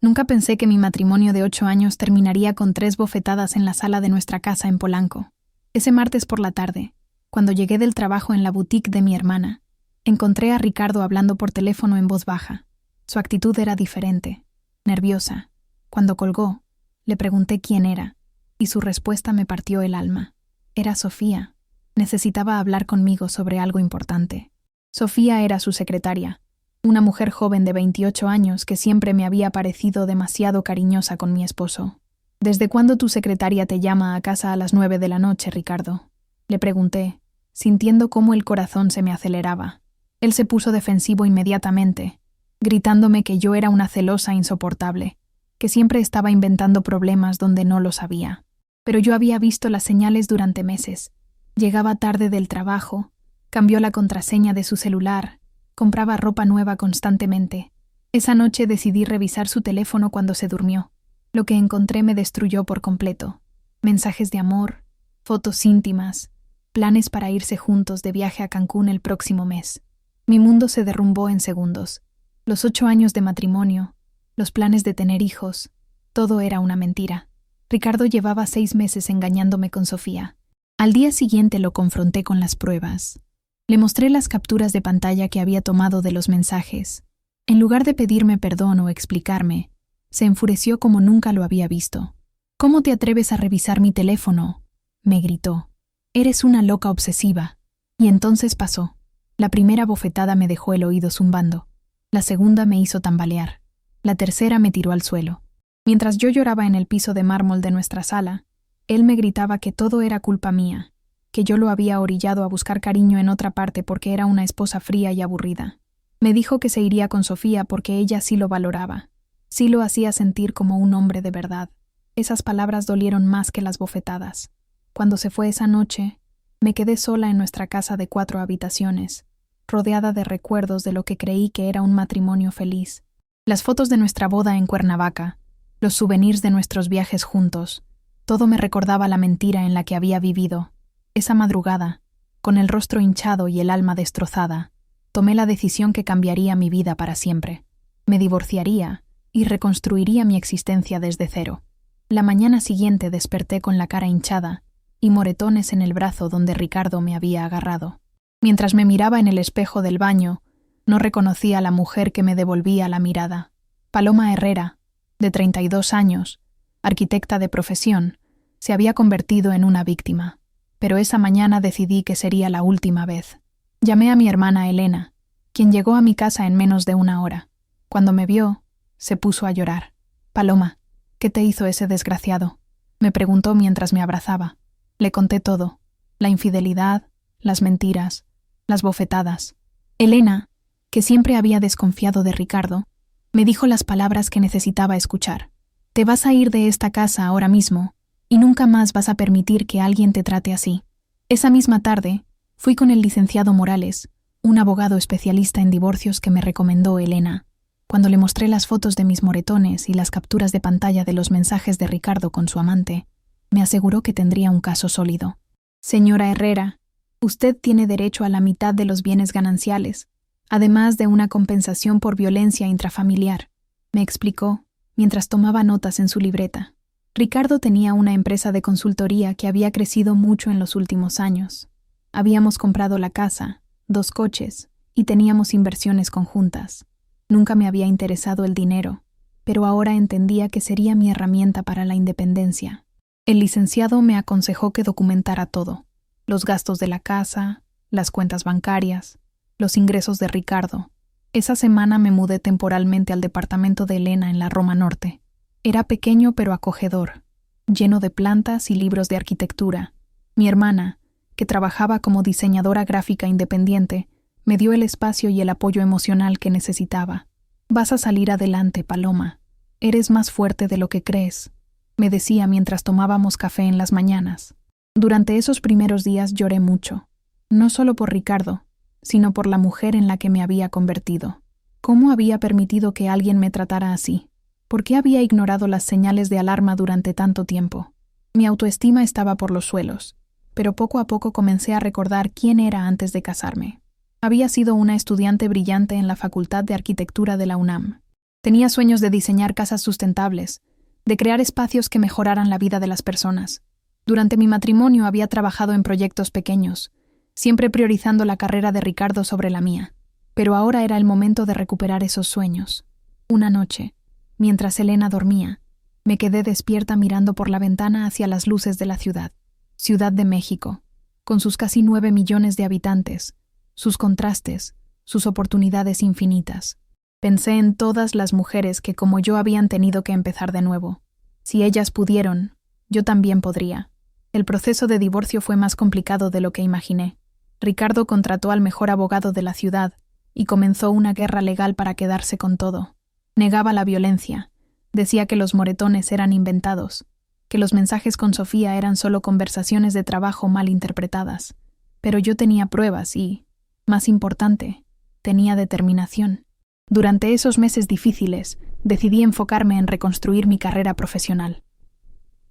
Nunca pensé que mi matrimonio de 8 años terminaría con 3 bofetadas en la sala de nuestra casa en Polanco. Ese martes por la tarde, cuando llegué del trabajo en la boutique de mi hermana, encontré a Ricardo hablando por teléfono en voz baja. Su actitud era diferente, nerviosa. Cuando colgó, le pregunté quién era, y su respuesta me partió el alma. Era Sofía. Necesitaba hablar conmigo sobre algo importante. Sofía era su secretaria, una mujer joven de 28 años que siempre me había parecido demasiado cariñosa con mi esposo. «¿Desde cuándo tu secretaria te llama a casa a las 9 de la noche, Ricardo?», le pregunté, sintiendo cómo el corazón se me aceleraba. Él se puso defensivo inmediatamente, gritándome que yo era una celosa insoportable, que siempre estaba inventando problemas donde no los había. Pero yo había visto las señales durante meses. Llegaba tarde del trabajo, cambió la contraseña de su celular, compraba ropa nueva constantemente. Esa noche decidí revisar su teléfono cuando se durmió. Lo que encontré me destruyó por completo. Mensajes de amor, fotos íntimas, planes para irse juntos de viaje a Cancún el próximo mes. Mi mundo se derrumbó en segundos. Los 8 años de matrimonio, los planes de tener hijos, todo era una mentira. Ricardo llevaba 6 meses engañándome con Sofía. Al día siguiente lo confronté con las pruebas. Le mostré las capturas de pantalla que había tomado de los mensajes. En lugar de pedirme perdón o explicarme, se enfureció como nunca lo había visto. «¿Cómo te atreves a revisar mi teléfono?», me gritó. «Eres una loca obsesiva». Y entonces pasó. La primera bofetada me dejó el oído zumbando. La segunda me hizo tambalear. La tercera me tiró al suelo. Mientras yo lloraba en el piso de mármol de nuestra sala, él me gritaba que todo era culpa mía, que yo lo había orillado a buscar cariño en otra parte porque era una esposa fría y aburrida. Me dijo que se iría con Sofía porque ella sí lo valoraba, sí lo hacía sentir como un hombre de verdad. Esas palabras dolieron más que las bofetadas. Cuando se fue esa noche, me quedé sola en nuestra casa de 4 habitaciones, rodeada de recuerdos de lo que creí que era un matrimonio feliz. Las fotos de nuestra boda en Cuernavaca, los souvenirs de nuestros viajes juntos, todo me recordaba la mentira en la que había vivido. Esa madrugada, con el rostro hinchado y el alma destrozada, tomé la decisión que cambiaría mi vida para siempre. Me divorciaría y reconstruiría mi existencia desde cero. La mañana siguiente desperté con la cara hinchada y moretones en el brazo donde Ricardo me había agarrado. Mientras me miraba en el espejo del baño, no reconocí a la mujer que me devolvía la mirada. Paloma Herrera, de 32 años, arquitecta de profesión, se había convertido en una víctima. Pero esa mañana decidí que sería la última vez. Llamé a mi hermana Elena, quien llegó a mi casa en menos de 1 hora. Cuando me vio, se puso a llorar. «Paloma, ¿qué te hizo ese desgraciado?», me preguntó mientras me abrazaba. Le conté todo, la infidelidad, las mentiras, las bofetadas. Elena, que siempre había desconfiado de Ricardo, me dijo las palabras que necesitaba escuchar. «Te vas a ir de esta casa ahora mismo, y nunca más vas a permitir que alguien te trate así». Esa misma tarde, fui con el licenciado Morales, un abogado especialista en divorcios que me recomendó Elena. Cuando le mostré las fotos de mis moretones y las capturas de pantalla de los mensajes de Ricardo con su amante, me aseguró que tendría un caso sólido. «Señora Herrera, usted tiene derecho a la mitad de los bienes gananciales, además de una compensación por violencia intrafamiliar», me explicó, mientras tomaba notas en su libreta. Ricardo tenía una empresa de consultoría que había crecido mucho en los últimos años. Habíamos comprado la casa, 2 coches, y teníamos inversiones conjuntas. Nunca me había interesado el dinero, pero ahora entendía que sería mi herramienta para la independencia. El licenciado me aconsejó que documentara todo: los gastos de la casa, las cuentas bancarias, los ingresos de Ricardo. Esa semana me mudé temporalmente al departamento de Elena en la Roma Norte. Era pequeño pero acogedor, lleno de plantas y libros de arquitectura. Mi hermana, que trabajaba como diseñadora gráfica independiente, me dio el espacio y el apoyo emocional que necesitaba. «Vas a salir adelante, Paloma. Eres más fuerte de lo que crees», me decía mientras tomábamos café en las mañanas. Durante esos primeros días lloré mucho, no solo por Ricardo, sino por la mujer en la que me había convertido. ¿Cómo había permitido que alguien me tratara así? ¿Por qué había ignorado las señales de alarma durante tanto tiempo? Mi autoestima estaba por los suelos, pero poco a poco comencé a recordar quién era antes de casarme. Había sido una estudiante brillante en la Facultad de Arquitectura de la UNAM. Tenía sueños de diseñar casas sustentables, de crear espacios que mejoraran la vida de las personas. Durante mi matrimonio había trabajado en proyectos pequeños, siempre priorizando la carrera de Ricardo sobre la mía. Pero ahora era el momento de recuperar esos sueños. Una noche, mientras Elena dormía, me quedé despierta mirando por la ventana hacia las luces de la ciudad. Ciudad de México, con sus casi 9 millones de habitantes, sus contrastes, sus oportunidades infinitas. Pensé en todas las mujeres que como yo habían tenido que empezar de nuevo. Si ellas pudieron, yo también podría. El proceso de divorcio fue más complicado de lo que imaginé. Ricardo contrató al mejor abogado de la ciudad y comenzó una guerra legal para quedarse con todo. Negaba la violencia, decía que los moretones eran inventados, que los mensajes con Sofía eran solo conversaciones de trabajo mal interpretadas. Pero yo tenía pruebas y, más importante, tenía determinación. Durante esos meses difíciles, decidí enfocarme en reconstruir mi carrera profesional.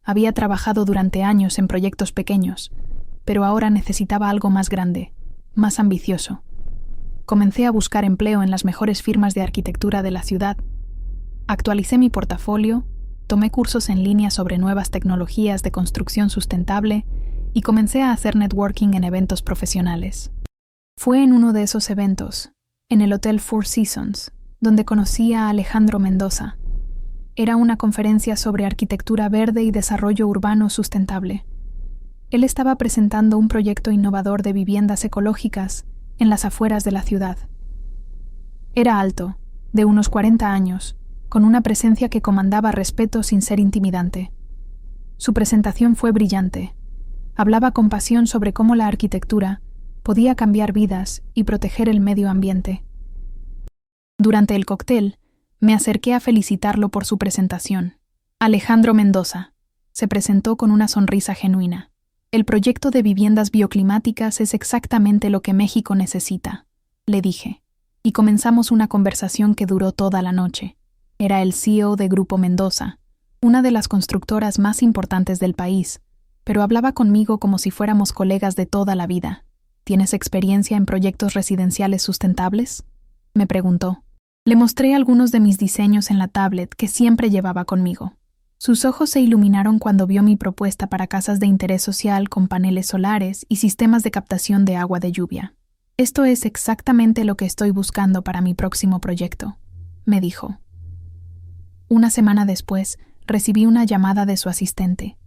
Había trabajado durante años en proyectos pequeños, pero ahora necesitaba algo más grande, más ambicioso. Comencé a buscar empleo en las mejores firmas de arquitectura de la ciudad. Actualicé mi portafolio, tomé cursos en línea sobre nuevas tecnologías de construcción sustentable y comencé a hacer networking en eventos profesionales. Fue en uno de esos eventos, en el Hotel Four Seasons, donde conocí a Alejandro Mendoza. Era una conferencia sobre arquitectura verde y desarrollo urbano sustentable. Él estaba presentando un proyecto innovador de viviendas ecológicas en las afueras de la ciudad. Era alto, de unos 40 años, con una presencia que comandaba respeto sin ser intimidante. Su presentación fue brillante. Hablaba con pasión sobre cómo la arquitectura podía cambiar vidas y proteger el medio ambiente. Durante el cóctel, me acerqué a felicitarlo por su presentación. Alejandro Mendoza se presentó con una sonrisa genuina. El proyecto de viviendas bioclimáticas es exactamente lo que México necesita, le dije, y comenzamos una conversación que duró toda la noche. Era el CEO de Grupo Mendoza, una de las constructoras más importantes del país, pero hablaba conmigo como si fuéramos colegas de toda la vida. ¿Tienes experiencia en proyectos residenciales sustentables?, me preguntó. Le mostré algunos de mis diseños en la tablet que siempre llevaba conmigo. Sus ojos se iluminaron cuando vio mi propuesta para casas de interés social con paneles solares y sistemas de captación de agua de lluvia. Esto es exactamente lo que estoy buscando para mi próximo proyecto, me dijo. Una semana después, recibí una llamada de su asistente.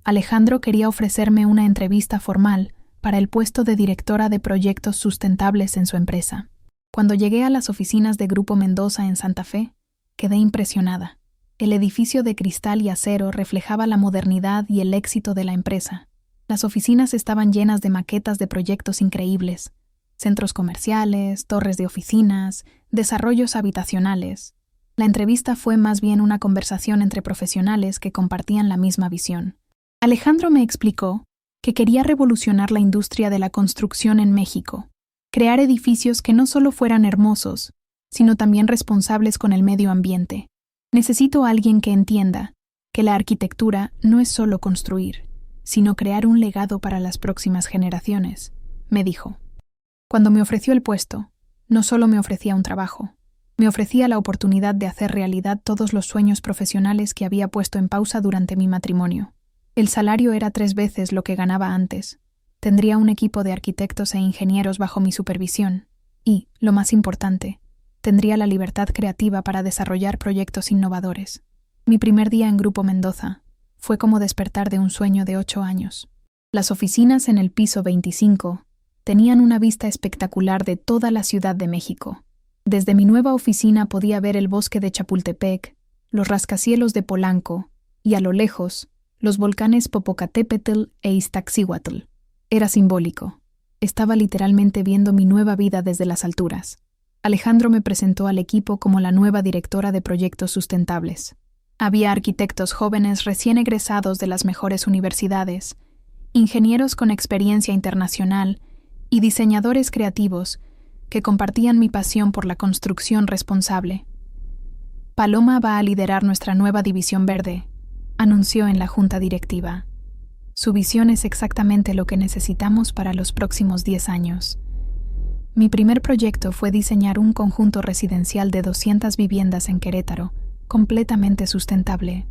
Alejandro quería ofrecerme una entrevista formal para el puesto de directora de proyectos sustentables en su empresa. Cuando llegué a las oficinas de Grupo Mendoza en Santa Fe, quedé impresionada. El edificio de cristal y acero reflejaba la modernidad y el éxito de la empresa. Las oficinas estaban llenas de maquetas de proyectos increíbles, centros comerciales, torres de oficinas, desarrollos habitacionales. La entrevista fue más bien una conversación entre profesionales que compartían la misma visión. Alejandro me explicó que quería revolucionar la industria de la construcción en México, crear edificios que no solo fueran hermosos, sino también responsables con el medio ambiente. Necesito a alguien que entienda que la arquitectura no es solo construir, sino crear un legado para las próximas generaciones, me dijo. Cuando me ofreció el puesto, no solo me ofrecía un trabajo, me ofrecía la oportunidad de hacer realidad todos los sueños profesionales que había puesto en pausa durante mi matrimonio. El salario era 3 veces lo que ganaba antes. Tendría un equipo de arquitectos e ingenieros bajo mi supervisión y, lo más importante, tendría la libertad creativa para desarrollar proyectos innovadores. Mi primer día en Grupo Mendoza fue como despertar de un sueño de 8 años. Las oficinas en el piso 25 tenían una vista espectacular de toda la Ciudad de México. Desde mi nueva oficina podía ver el bosque de Chapultepec, los rascacielos de Polanco y, a lo lejos, los volcanes Popocatépetl e Iztaccíhuatl. Era simbólico. Estaba literalmente viendo mi nueva vida desde las alturas. Alejandro me presentó al equipo como la nueva directora de proyectos sustentables. Había arquitectos jóvenes recién egresados de las mejores universidades, ingenieros con experiencia internacional y diseñadores creativos que compartían mi pasión por la construcción responsable. Paloma va a liderar nuestra nueva división verde, anunció en la junta directiva. Su visión es exactamente lo que necesitamos para los próximos 10 años. Mi primer proyecto fue diseñar un conjunto residencial de 200 viviendas en Querétaro, completamente sustentable.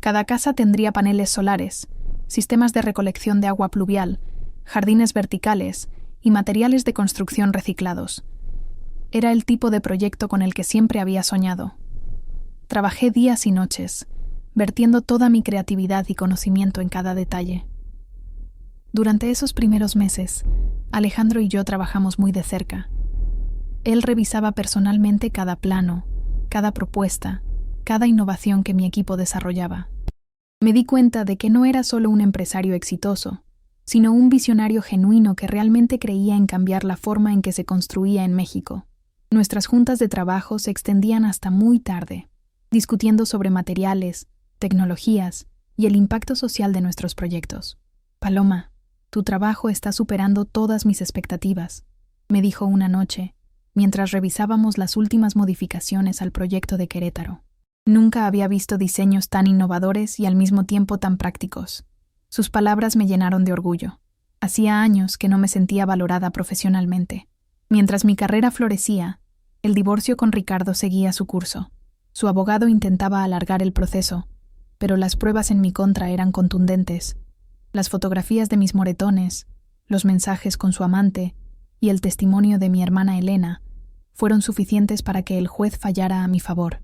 Cada casa tendría paneles solares, sistemas de recolección de agua pluvial, jardines verticales y materiales de construcción reciclados. Era el tipo de proyecto con el que siempre había soñado. Trabajé días y noches, vertiendo toda mi creatividad y conocimiento en cada detalle. Durante esos primeros meses, Alejandro y yo trabajamos muy de cerca. Él revisaba personalmente cada plano, cada propuesta, cada innovación que mi equipo desarrollaba. Me di cuenta de que no era solo un empresario exitoso, sino un visionario genuino que realmente creía en cambiar la forma en que se construía en México. Nuestras juntas de trabajo se extendían hasta muy tarde, discutiendo sobre materiales, tecnologías y el impacto social de nuestros proyectos. Paloma, tu trabajo está superando todas mis expectativas, me dijo una noche, mientras revisábamos las últimas modificaciones al proyecto de Querétaro. Nunca había visto diseños tan innovadores y al mismo tiempo tan prácticos. Sus palabras me llenaron de orgullo. Hacía años que no me sentía valorada profesionalmente. Mientras mi carrera florecía, el divorcio con Ricardo seguía su curso. Su abogado intentaba alargar el proceso, pero las pruebas en mi contra eran contundentes. Las fotografías de mis moretones, los mensajes con su amante y el testimonio de mi hermana Elena fueron suficientes para que el juez fallara a mi favor.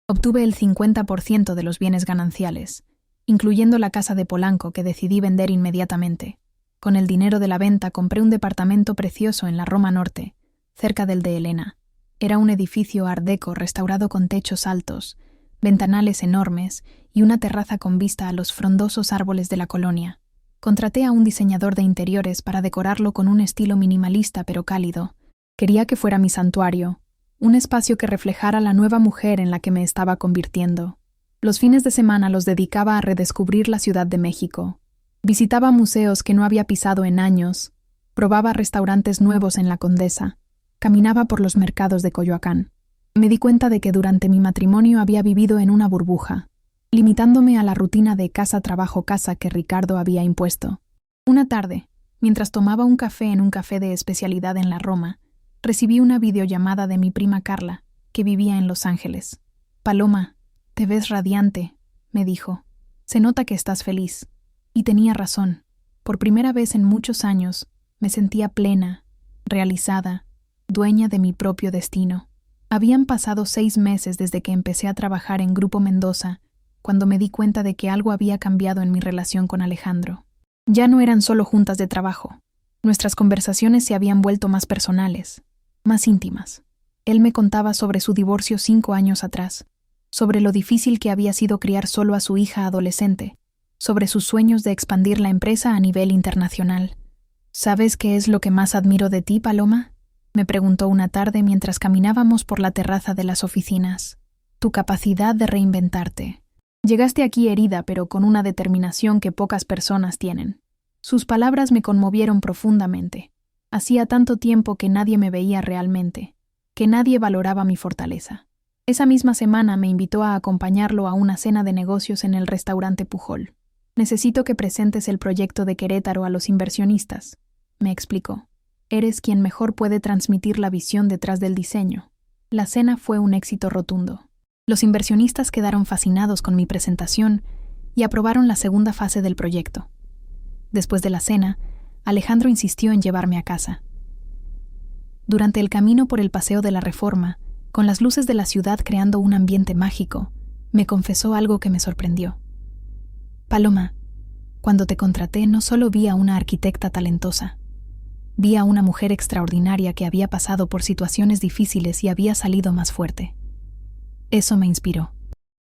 Obtuve el 50% de los bienes gananciales, incluyendo la casa de Polanco que decidí vender inmediatamente. Con el dinero de la venta compré un departamento precioso en la Roma Norte, cerca del de Elena. Era un edificio art deco restaurado con techos altos, ventanales enormes y una terraza con vista a los frondosos árboles de la colonia. Contraté a un diseñador de interiores para decorarlo con un estilo minimalista pero cálido. Quería que fuera mi santuario, un espacio que reflejara la nueva mujer en la que me estaba convirtiendo. Los fines de semana los dedicaba a redescubrir la Ciudad de México. Visitaba museos que no había pisado en años, probaba restaurantes nuevos en la Condesa, caminaba por los mercados de Coyoacán. Me di cuenta de que durante mi matrimonio había vivido en una burbuja, limitándome a la rutina de casa-trabajo-casa que Ricardo había impuesto. Una tarde, mientras tomaba un café en un café de especialidad en la Roma, recibí una videollamada de mi prima Carla, que vivía en Los Ángeles. «Paloma, te ves radiante», me dijo. «Se nota que estás feliz». Y tenía razón. Por primera vez en muchos años, me sentía plena, realizada, dueña de mi propio destino. Habían pasado 6 meses desde que empecé a trabajar en Grupo Mendoza, cuando me di cuenta de que algo había cambiado en mi relación con Alejandro. Ya no eran solo juntas de trabajo. Nuestras conversaciones se habían vuelto más personales, más íntimas. Él me contaba sobre su divorcio 5 años atrás, sobre lo difícil que había sido criar solo a su hija adolescente, sobre sus sueños de expandir la empresa a nivel internacional. «¿Sabes qué es lo que más admiro de ti, Paloma?», me preguntó una tarde mientras caminábamos por la terraza de las oficinas. «Tu capacidad de reinventarte. Llegaste aquí herida, pero con una determinación que pocas personas tienen». Sus palabras me conmovieron profundamente. Hacía tanto tiempo que nadie me veía realmente, que nadie valoraba mi fortaleza. Esa misma semana me invitó a acompañarlo a una cena de negocios en el restaurante Pujol. «Necesito que presentes el proyecto de Querétaro a los inversionistas», me explicó. «Eres quien mejor puede transmitir la visión detrás del diseño». La cena fue un éxito rotundo. Los inversionistas quedaron fascinados con mi presentación y aprobaron la segunda fase del proyecto. Después de la cena, Alejandro insistió en llevarme a casa. Durante el camino por el Paseo de la Reforma, con las luces de la ciudad creando un ambiente mágico, me confesó algo que me sorprendió. «Paloma, cuando te contraté no solo vi a una arquitecta talentosa, vi a una mujer extraordinaria que había pasado por situaciones difíciles y había salido más fuerte». Eso me inspiró.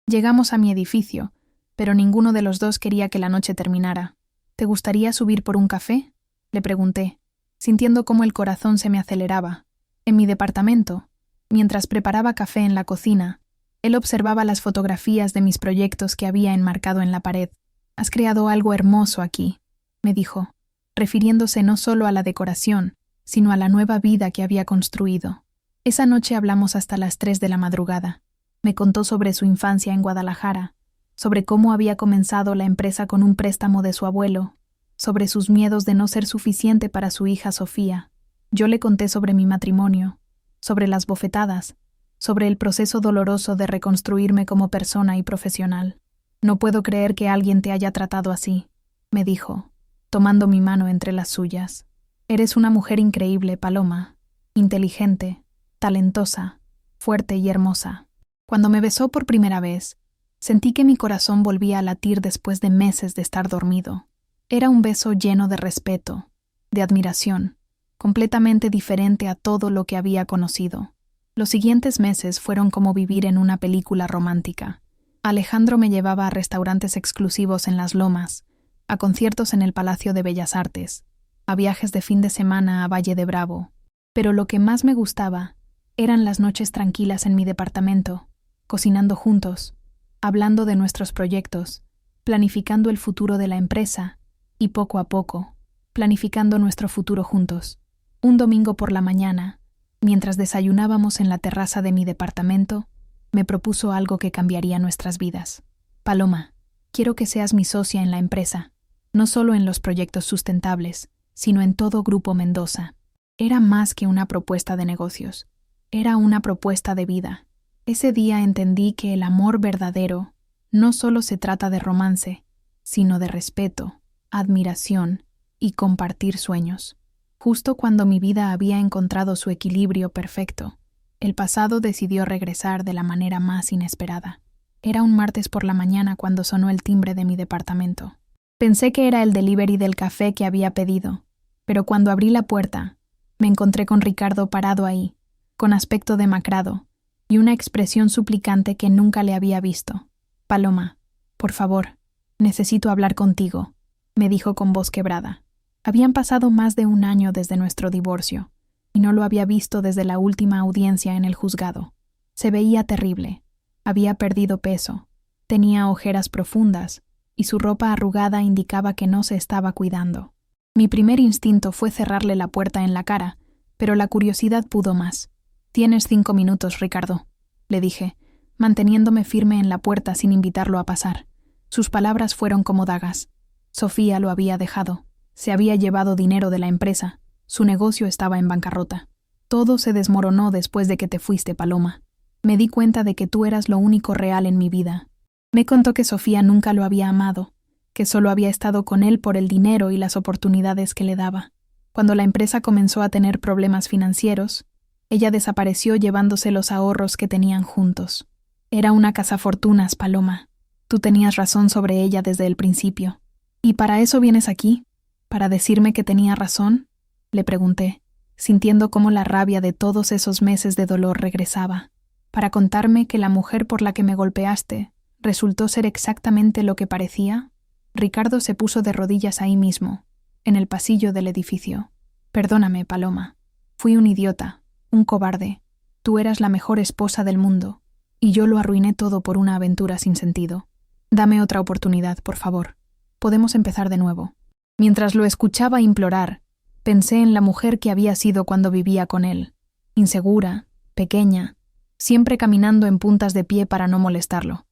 Llegamos a mi edificio, pero ninguno de los dos quería que la noche terminara. «¿Te gustaría subir por un café?», le pregunté, sintiendo cómo el corazón se me aceleraba. En mi departamento, mientras preparaba café en la cocina, él observaba las fotografías de mis proyectos que había enmarcado en la pared. «Has creado algo hermoso aquí», me dijo, refiriéndose no solo a la decoración, sino a la nueva vida que había construido. Esa noche hablamos hasta las 3 de la madrugada. Me contó sobre su infancia en Guadalajara, sobre cómo había comenzado la empresa con un préstamo de su abuelo, sobre sus miedos de no ser suficiente para su hija Sofía. Yo le conté sobre mi matrimonio, sobre las bofetadas, sobre el proceso doloroso de reconstruirme como persona y profesional. «No puedo creer que alguien te haya tratado así», me dijo, tomando mi mano entre las suyas. «Eres una mujer increíble, Paloma, inteligente, talentosa, fuerte y hermosa». Cuando me besó por primera vez, sentí que mi corazón volvía a latir después de meses de estar dormido. Era un beso lleno de respeto, de admiración, completamente diferente a todo lo que había conocido. Los siguientes meses fueron como vivir en una película romántica. Alejandro me llevaba a restaurantes exclusivos en Las Lomas, a conciertos en el Palacio de Bellas Artes, a viajes de fin de semana a Valle de Bravo. Pero lo que más me gustaba eran las noches tranquilas en mi departamento, cocinando juntos, hablando de nuestros proyectos, planificando el futuro de la empresa y poco a poco, planificando nuestro futuro juntos. Un domingo por la mañana, mientras desayunábamos en la terraza de mi departamento, me propuso algo que cambiaría nuestras vidas. «Paloma, quiero que seas mi socia en la empresa, no solo en los proyectos sustentables, sino en todo Grupo Mendoza». Era más que una propuesta de negocios, era una propuesta de vida. Ese día entendí que el amor verdadero no solo se trata de romance, sino de respeto, admiración y compartir sueños. Justo cuando mi vida había encontrado su equilibrio perfecto, el pasado decidió regresar de la manera más inesperada. Era un martes por la mañana cuando sonó el timbre de mi departamento. Pensé que era el delivery del café que había pedido, pero cuando abrí la puerta, me encontré con Ricardo parado ahí, con aspecto demacrado y una expresión suplicante que nunca le había visto. «Paloma, por favor, necesito hablar contigo», me dijo con voz quebrada. Habían pasado más de un año desde nuestro divorcio, y no lo había visto desde la última audiencia en el juzgado. Se veía terrible, había perdido peso, tenía ojeras profundas, y su ropa arrugada indicaba que no se estaba cuidando. Mi primer instinto fue cerrarle la puerta en la cara, pero la curiosidad pudo más. «Tienes 5 minutos, Ricardo», le dije, manteniéndome firme en la puerta sin invitarlo a pasar. Sus palabras fueron como dagas. Sofía lo había dejado. Se había llevado dinero de la empresa. Su negocio estaba en bancarrota. Todo se desmoronó después de que te fuiste, Paloma. Me di cuenta de que tú eras lo único real en mi vida. Me contó que Sofía nunca lo había amado, que solo había estado con él por el dinero y las oportunidades que le daba. Cuando la empresa comenzó a tener problemas financieros, ella desapareció llevándose los ahorros que tenían juntos. Era una cazafortunas, Paloma. Tú tenías razón sobre ella desde el principio. ¿Y para eso vienes aquí? ¿Para decirme que tenía razón?, le pregunté, sintiendo cómo la rabia de todos esos meses de dolor regresaba. ¿Para contarme que la mujer por la que me golpeaste resultó ser exactamente lo que parecía? Ricardo se puso de rodillas ahí mismo, en el pasillo del edificio. «Perdóname, Paloma. Fui un idiota, un cobarde. Tú eras la mejor esposa del mundo, y yo lo arruiné todo por una aventura sin sentido. Dame otra oportunidad, por favor. Podemos empezar de nuevo». Mientras lo escuchaba implorar, pensé en la mujer que había sido cuando vivía con él, insegura, pequeña, siempre caminando en puntas de pie para no molestarlo.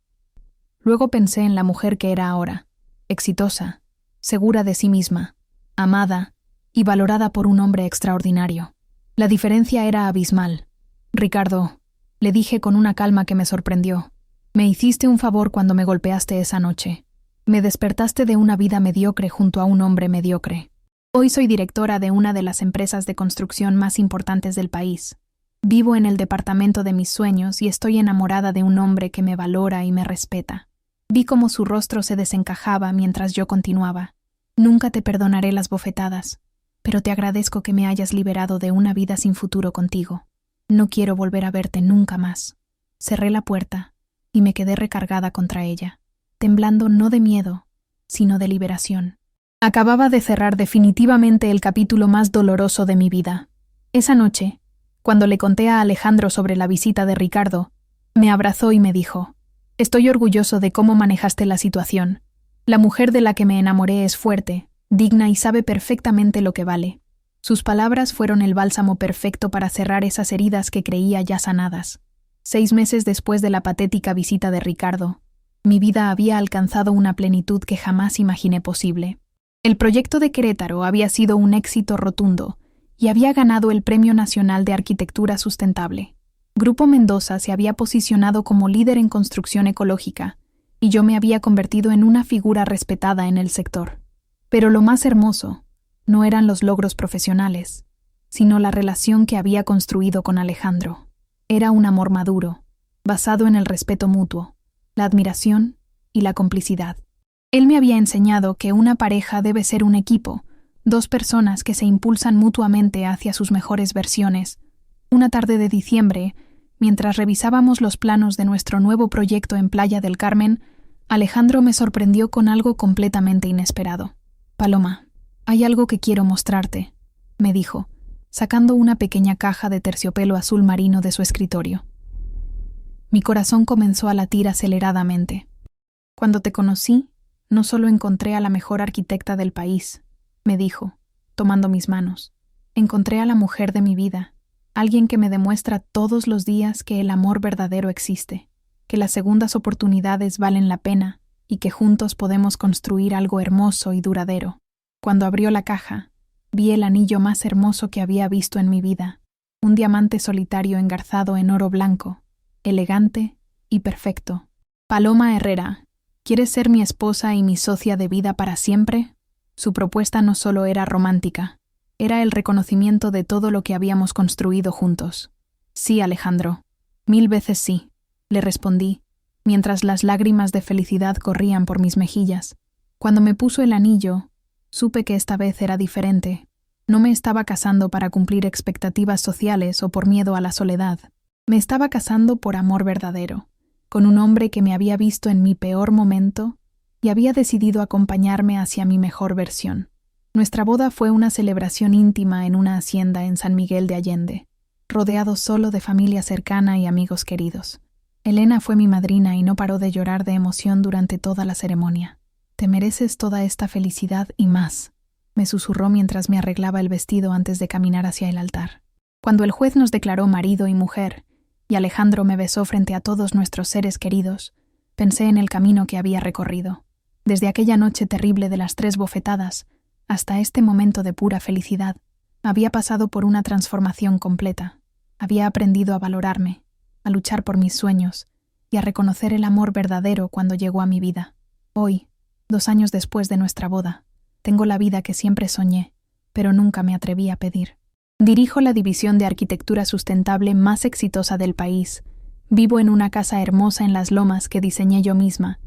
Luego pensé en la mujer que era ahora, exitosa, segura de sí misma, amada y valorada por un hombre extraordinario. La diferencia era abismal. «Ricardo», le dije con una calma que me sorprendió, «me hiciste un favor cuando me golpeaste esa noche. Me despertaste de una vida mediocre junto a un hombre mediocre. Hoy soy directora de una de las empresas de construcción más importantes del país. Vivo en el departamento de mis sueños y estoy enamorada de un hombre que me valora y me respeta». Vi cómo su rostro se desencajaba mientras yo continuaba. «Nunca te perdonaré las bofetadas, pero te agradezco que me hayas liberado de una vida sin futuro contigo. No quiero volver a verte nunca más». Cerré la puerta y me quedé recargada contra ella, temblando no de miedo, sino de liberación. Acababa de cerrar definitivamente el capítulo más doloroso de mi vida. Esa noche, cuando le conté a Alejandro sobre la visita de Ricardo, me abrazó y me dijo: «Estoy orgulloso de cómo manejaste la situación. La mujer de la que me enamoré es fuerte, digna y sabe perfectamente lo que vale». Sus palabras fueron el bálsamo perfecto para cerrar esas heridas que creía ya sanadas. 6 meses después de la patética visita de Ricardo, mi vida había alcanzado una plenitud que jamás imaginé posible. El proyecto de Querétaro había sido un éxito rotundo, y había ganado el Premio Nacional de Arquitectura Sustentable. Grupo Mendoza se había posicionado como líder en construcción ecológica, y yo me había convertido en una figura respetada en el sector. Pero lo más hermoso no eran los logros profesionales, sino la relación que había construido con Alejandro. Era un amor maduro, basado en el respeto mutuo, la admiración y la complicidad. Él me había enseñado que una pareja debe ser un equipo, dos personas que se impulsan mutuamente hacia sus mejores versiones. Una tarde de diciembre, mientras revisábamos los planos de nuestro nuevo proyecto en Playa del Carmen, Alejandro me sorprendió con algo completamente inesperado. «Paloma, hay algo que quiero mostrarte», me dijo, sacando una pequeña caja de terciopelo azul marino de su escritorio. Mi corazón comenzó a latir aceleradamente. «Cuando te conocí, no solo encontré a la mejor arquitecta del país», me dijo, tomando mis manos. «Encontré a la mujer de mi vida, alguien que me demuestra todos los días que el amor verdadero existe, que las segundas oportunidades valen la pena y que juntos podemos construir algo hermoso y duradero». Cuando abrió la caja, vi el anillo más hermoso que había visto en mi vida, un diamante solitario engarzado en oro blanco, elegante y perfecto. «Paloma Herrera, ¿quieres ser mi esposa y mi socia de vida para siempre?». Su propuesta no solo era romántica, era el reconocimiento de todo lo que habíamos construido juntos. «Sí, Alejandro, 1000 veces sí», le respondí, mientras las lágrimas de felicidad corrían por mis mejillas. Cuando me puso el anillo, supe que esta vez era diferente. No me estaba casando para cumplir expectativas sociales o por miedo a la soledad. Me estaba casando por amor verdadero, con un hombre que me había visto en mi peor momento y había decidido acompañarme hacia mi mejor versión. Nuestra boda fue una celebración íntima en una hacienda en San Miguel de Allende, rodeado solo de familia cercana y amigos queridos. Elena fue mi madrina y no paró de llorar de emoción durante toda la ceremonia. «Te mereces toda esta felicidad y más», me susurró mientras me arreglaba el vestido antes de caminar hacia el altar. Cuando el juez nos declaró marido y mujer, y Alejandro me besó frente a todos nuestros seres queridos, pensé en el camino que había recorrido. Desde aquella noche terrible de las 3 bofetadas, hasta este momento de pura felicidad, había pasado por una transformación completa. Había aprendido a valorarme, a luchar por mis sueños y a reconocer el amor verdadero cuando llegó a mi vida. Hoy, 2 años después de nuestra boda, tengo la vida que siempre soñé, pero nunca me atreví a pedir. Dirijo la división de arquitectura sustentable más exitosa del país. Vivo en una casa hermosa en Las Lomas que diseñé yo misma,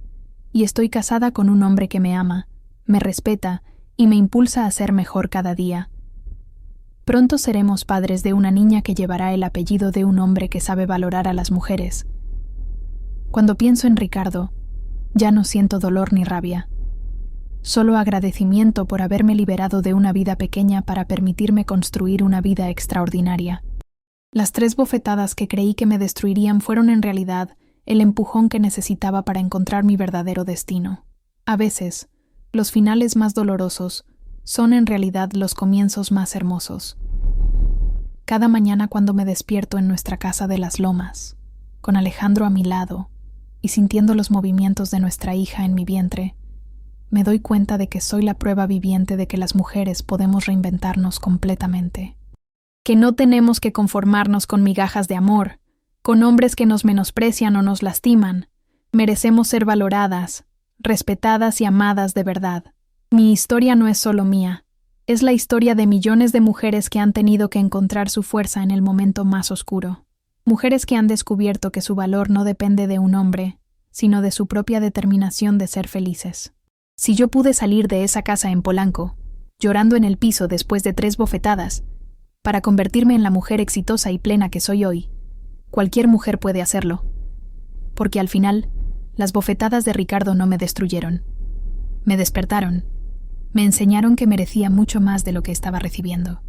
y estoy casada con un hombre que me ama, me respeta y me impulsa a ser mejor cada día. Pronto seremos padres de una niña que llevará el apellido de un hombre que sabe valorar a las mujeres. Cuando pienso en Ricardo, ya no siento dolor ni rabia. Solo agradecimiento por haberme liberado de una vida pequeña para permitirme construir una vida extraordinaria. Las 3 bofetadas que creí que me destruirían fueron en realidad el empujón que necesitaba para encontrar mi verdadero destino. A veces, los finales más dolorosos son en realidad los comienzos más hermosos. Cada mañana cuando me despierto en nuestra casa de Las Lomas, con Alejandro a mi lado y sintiendo los movimientos de nuestra hija en mi vientre, me doy cuenta de que soy la prueba viviente de que las mujeres podemos reinventarnos completamente. Que no tenemos que conformarnos con migajas de amor, con hombres que nos menosprecian o nos lastiman. Merecemos ser valoradas, respetadas y amadas de verdad. Mi historia no es solo mía, es la historia de millones de mujeres que han tenido que encontrar su fuerza en el momento más oscuro. Mujeres que han descubierto que su valor no depende de un hombre, sino de su propia determinación de ser felices. Si yo pude salir de esa casa en Polanco, llorando en el piso después de 3 bofetadas, para convertirme en la mujer exitosa y plena que soy hoy, cualquier mujer puede hacerlo. Porque al final, las bofetadas de Ricardo no me destruyeron. Me despertaron. Me enseñaron que merecía mucho más de lo que estaba recibiendo.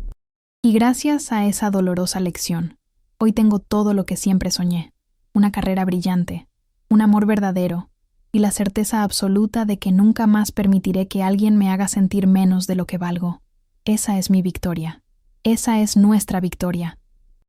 Y gracias a esa dolorosa lección, hoy tengo todo lo que siempre soñé. Una carrera brillante, un amor verdadero, y la certeza absoluta de que nunca más permitiré que alguien me haga sentir menos de lo que valgo. Esa es mi victoria. Esa es nuestra victoria.